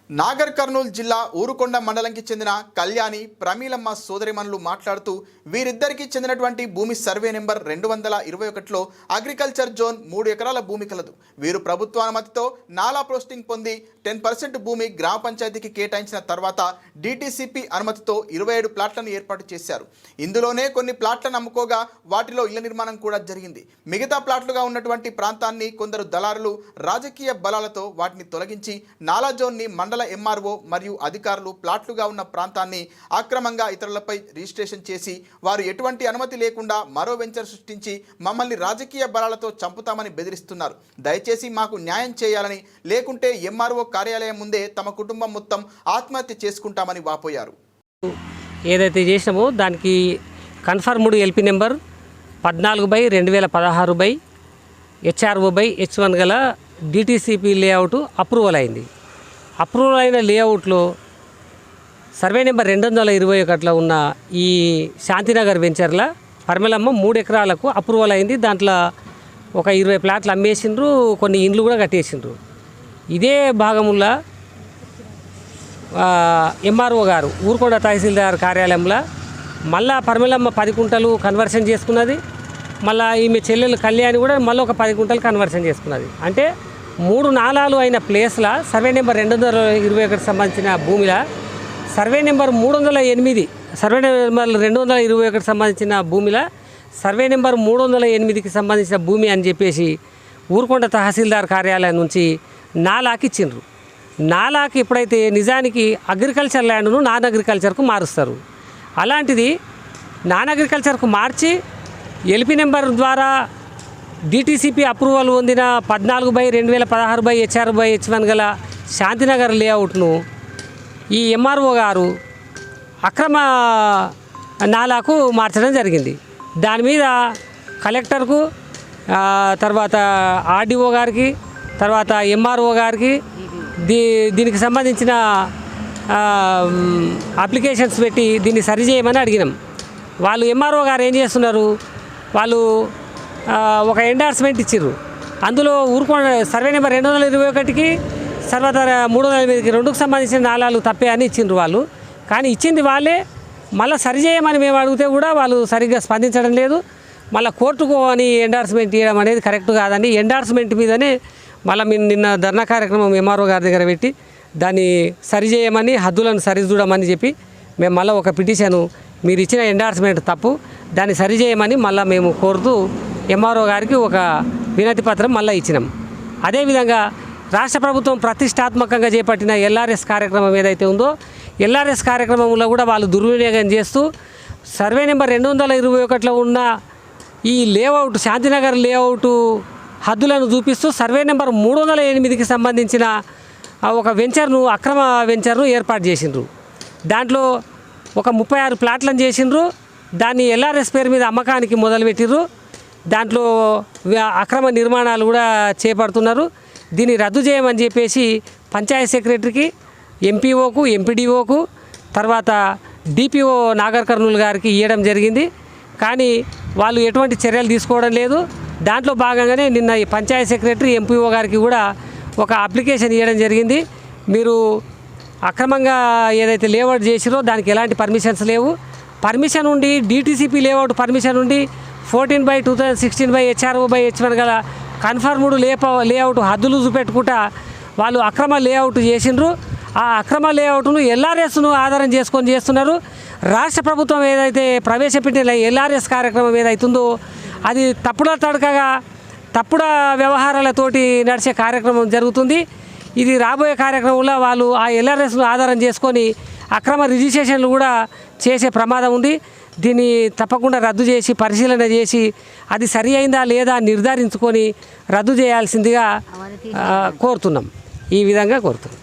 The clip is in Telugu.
నాగర్ కర్నూలు జిల్లా ఊరుకొండ మండలంకి చెందిన కళ్యాణి ప్రమీలమ్మ సోదరిమణులు మాట్లాడుతూ వీరిద్దరికి చెందినటువంటి భూమి సర్వే నెంబర్ 221లో అగ్రికల్చర్ జోన్ 3 ఎకరాల భూమి కలదు. వీరు ప్రభుత్వ అనుమతితో నాలా పోస్టింగ్ పొంది 10% భూమి గ్రామ పంచాయతీకి కేటాయించిన తర్వాత డిటిసిపి అనుమతితో 27 ప్లాట్లను ఏర్పాటు చేశారు. ఇందులోనే కొన్ని ప్లాట్లను అమ్ముకోగా వాటిలో ఇళ్ల నిర్మాణం కూడా జరిగింది. మిగతా ప్లాట్లుగా ఉన్నటువంటి ప్రాంతాన్ని కొందరు దళారులు రాజకీయ బలాలతో వాటిని తొలగించి నాలా జోన్ని మండల ఎంఆర్ఓ మరియు అధికారులు ప్లాట్లుగా ఉన్న ప్రాంతాన్ని అక్రమంగా ఇతరులపై రిజిస్ట్రేషన్ చేసి వారు ఎటువంటి అనుమతి లేకుండా మరో వెంచర్ సృష్టించి మమ్మల్ని రాజకీయ బలాలతో చంపుతామని బెదిరిస్తున్నారు. దయచేసి మాకు న్యాయం చేయాలని, లేకుంటే ఎంఆర్ఓ కార్యాలయం ముందే తమ కుటుంబం మొత్తం ఆత్మహత్య చేసుకుంటామని వాపోయారు. ఏదైతే చేసినామో దానికి కన్ఫర్మ్డ్ ఎల్పి నెంబర్ 14/2016 HRO/H1 గల డిటిసిపి లేఅవుట్ అప్రూవల్ అయింది. అప్రూవల్ అయిన లేఅవుట్లో సర్వే నెంబర్ 221లో ఉన్న ఈ శాంతినగర్ వెంచర్ల పరిమళమ్మ 3 ఎకరాలకు అప్రూవల్ అయింది. దాంట్లో ఒక 20 ప్లాట్లు అమ్మేసిండ్రు, కొన్ని ఇండ్లు కూడా కట్టేసిండ్రు. ఇదే భాగంలో ఎంఆర్ఓ గారు ఊరుకొండ తహసీల్దార్ కార్యాలయంలో మళ్ళా పరిమళమ్మ 10 కుంటలు కన్వర్షన్ చేసుకున్నది. మళ్ళీ ఈమె చెల్లెలు కళ్యాణి కూడా మళ్ళీ ఒక 10 కుంటలు కన్వర్షన్ చేసుకున్నది. అంటే 3 నాలాలు అయిన ప్లేస్లో సర్వే నెంబర్ 221కి సంబంధించిన భూమిలో సర్వే నెంబర్ 308 సర్వే నెంబర్ 221కి సంబంధించిన భూమిలో సర్వే నెంబర్ 308కి సంబంధించిన భూమి అని చెప్పేసి ఊరుకొండ తహసీల్దార్ కార్యాలయం నుంచి నాలాకి ఇచ్చిండ్రు. నాలాకి ఎప్పుడైతే నిజానికి అగ్రికల్చర్ ల్యాండ్ను నాన్ అగ్రికల్చర్కు మారుస్తారు. అలాంటిది నాన్ అగ్రికల్చర్కు మార్చి ఎల్పి నెంబర్ ద్వారా డిటిసిపి అప్రూవల్ పొందిన 14/2016 HRO/H1 గల శాంతినగర్ లేఅవుట్ను ఈ ఎంఆర్ఓ గారు అక్రమ నాలాకు మార్చడం జరిగింది. దాని మీద కలెక్టర్కు, తర్వాత ఆర్డీఓ గారికి, తర్వాత ఎంఆర్ఓ గారికి దీనికి సంబంధించిన అప్లికేషన్స్ పెట్టి దీన్ని సరిచేయమని అడిగినాం. వాళ్ళు ఎంఆర్ఓ గారు ఏం చేస్తున్నారు, వాళ్ళు ఒక ఎండార్స్మెంట్ ఇచ్చిర్రు. అందులో ఊరుకొండ సర్వే నెంబర్ 221కి తర్వాత 308కి 2కు సంబంధించిన నాలాలు తప్పే అని ఇచ్చిండ్రు వాళ్ళు. కానీ ఇచ్చింది వాళ్ళే, మళ్ళీ సరిచేయమని మేము అడిగితే కూడా వాళ్ళు సరిగ్గా స్పందించడం లేదు. మళ్ళీ కోర్టుకు అని ఎండార్స్మెంట్ ఇవ్వడం అనేది కరెక్ట్ కాదండి. ఎండార్స్మెంట్ మీదనే మళ్ళీ మేము నిన్న ధర్నా కార్యక్రమం ఎంఆర్ఓ గారి దగ్గర పెట్టి దాన్ని సరిచేయమని, హద్దులను సరిచూడమని చెప్పి మేము మళ్ళీ ఒక పిటిషను, మీరు ఇచ్చిన ఎండార్స్మెంట్ తప్పు, దాన్ని సరిచేయమని మళ్ళీ మేము కోరుతూ ఎంఆర్ఓ గారికి ఒక వినతి పత్రం మళ్ళీ ఇచ్చినాం. అదేవిధంగా రాష్ట్ర ప్రభుత్వం ప్రతిష్టాత్మకంగా చేపట్టిన ఎల్ఆర్ఎస్ కార్యక్రమం ఏదైతే ఉందో, ఎల్ఆర్ఎస్ కార్యక్రమంలో కూడా వాళ్ళు దుర్వినియోగం చేస్తూ సర్వే నెంబర్ 221లో ఉన్న ఈ లేఅవుట్ శాంతినగర్ లేఅవుట్ హద్దులను చూపిస్తూ సర్వే నెంబర్ 308కి సంబంధించిన ఒక వెంచర్ను, అక్రమ వెంచర్ను ఏర్పాటు చేసిండ్రు. దాంట్లో ఒక 36 ప్లాట్లను చేసిండ్రు. దాన్ని ఎల్ఆర్ఎస్ పేరు మీద అమ్మకానికి మొదలుపెట్టిర్రు. దాంట్లో అక్రమ నిర్మాణాలు కూడా చేపడుతున్నారు. దీన్ని రద్దు చేయమని చెప్పేసి పంచాయత్ సెక్రటరీకి, ఎంపీఓకు, ఎంపీడీఓకు, తర్వాత డిపిఓ నాగర్ కర్నూలు గారికి ఇవ్వడం జరిగింది. కానీ వాళ్ళు ఎటువంటి చర్యలు తీసుకోవడం లేదు. దాంట్లో భాగంగానే నిన్న ఈ పంచాయత్ సెక్రటరీ, ఎంపీఓ గారికి కూడా ఒక అప్లికేషన్ ఇవ్వడం జరిగింది. మీరు అక్రమంగా ఏదైతే లేఅవుట్ చేసిరో దానికి ఎలాంటి పర్మిషన్స్ లేవు. పర్మిషన్ ఉండి డిటిసిపి లేఅవుట్ పర్మిషన్ ఉండి 14/2016 HRO/H1 గల కన్ఫర్మ్డ్ లేఅవుట్ హద్దులు చూపెట్టుకుంటా వాళ్ళు అక్రమ లేఅవుట్ చేసిండ్రు. ఆ అక్రమ లేఅవుట్ను ఎల్ఆర్ఎస్ను ఆధారం చేసుకొని చేస్తున్నారు. రాష్ట్ర ప్రభుత్వం ఏదైతే ప్రవేశపెట్టిన ఎల్ఆర్ఎస్ కార్యక్రమం ఏదైతుందో అది తప్పుడు తడకగా, తప్పుడు వ్యవహారాలతోటి నడిచే కార్యక్రమం జరుగుతుంది. ఇది రాబోయే కార్యక్రమంలో వాళ్ళు ఆ ఎల్ఆర్ఎస్ను ఆధారం చేసుకొని అక్రమ రిజిస్ట్రేషన్లు కూడా చేసే ప్రమాదం ఉంది. దీన్ని తప్పకుండా రద్దు చేసి, పరిశీలన చేసి అది సరి అయిందా లేదా నిర్ధారించుకొని రద్దు చేయాల్సిందిగా కోరుతున్నాం. ఈ విధంగా కోరుతున్నాం.